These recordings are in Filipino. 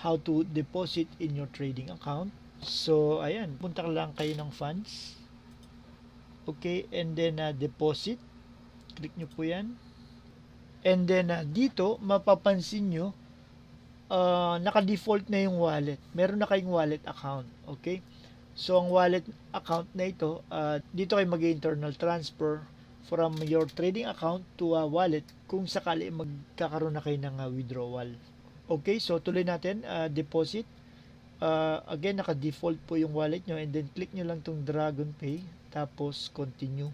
how to deposit in your trading account. So, ayan, punta lang kayo ng funds. Okay, and then deposit. Click nyo po yan. And then dito, mapapansin nyo, naka-default na yung wallet. Meron na kayong wallet account. Okay? So, ang wallet account na ito, dito kayo mag-internal transfer from your trading account to a wallet kung sakali magkakaroon na kayo ng withdrawal. Okay, so tuloy natin, deposit. Again, naka-default po yung wallet nyo and then click nyo lang tong Dragon Pay tapos continue.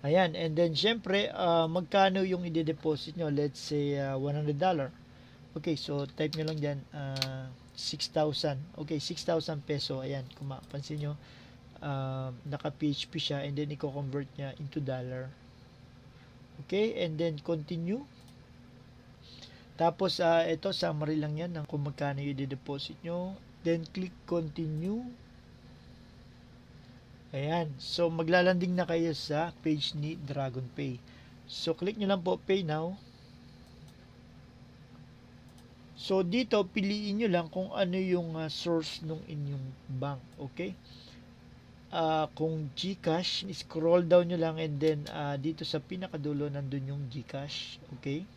Ayan, and then syempre, magkano yung i-deposit nyo? Let's say $100. Okay, so type nyo lang dyan, 6,000. Okay, 6,000 peso. Ayan, kung mapansin nyo, naka-PHP siya and then i-convert niya into dollar. Okay, and then continue. Tapos, ito, summary lang yan ng kung magkano yung i-deposit nyo. Then, click continue. Ayan. So, maglalanding na kayo sa page ni Dragon Pay. So, click nyo lang po Pay Now. So, dito, piliin nyo lang kung ano yung source nung inyong bank. Okay? Kung GCash, scroll down nyo lang and then dito sa pinakadulo nandun yung GCash. Okay?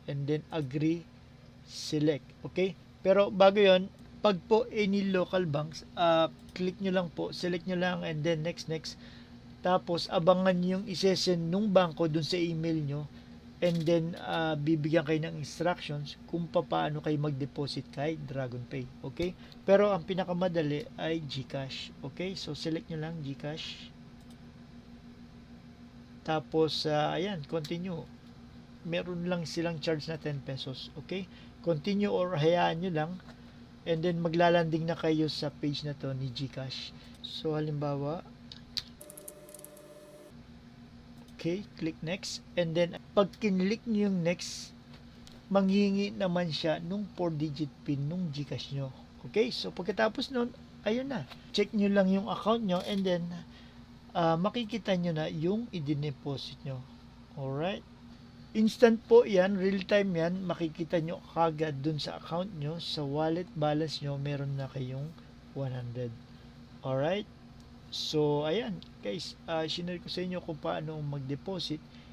And then agree, select. Okay? Pero bago yon, pag po any local banks, click nyo lang po, select nyo lang and then next. Tapos abangan yung isesend nung banko dun sa email nyo and then bibigyan kayo ng instructions kung paano kayo mag-deposit kay Dragon Pay. Okay? Pero ang pinakamadali ay GCash. Okay? So select nyo lang GCash. Tapos ayan, continue. Meron lang silang charge na 10 pesos. Okay? Continue or hayaan nyo lang and then maglalanding na kayo sa page na to ni GCash. So halimbawa, okay, click next and then pag kinlik nyo yung next, manghihingi naman siya nung 4-digit pin nung GCash nyo. Okay? So pagkatapos nun, ayun na. Check nyo lang yung account nyo and then makikita nyo na yung i-deposit nyo. Alright? Instant po yan, real time yan, makikita nyo kagad dun sa account nyo, sa wallet balance nyo, meron na kayong 100. Alright? So, ayan, guys, sinare ko sa inyo kung paano mag-deposit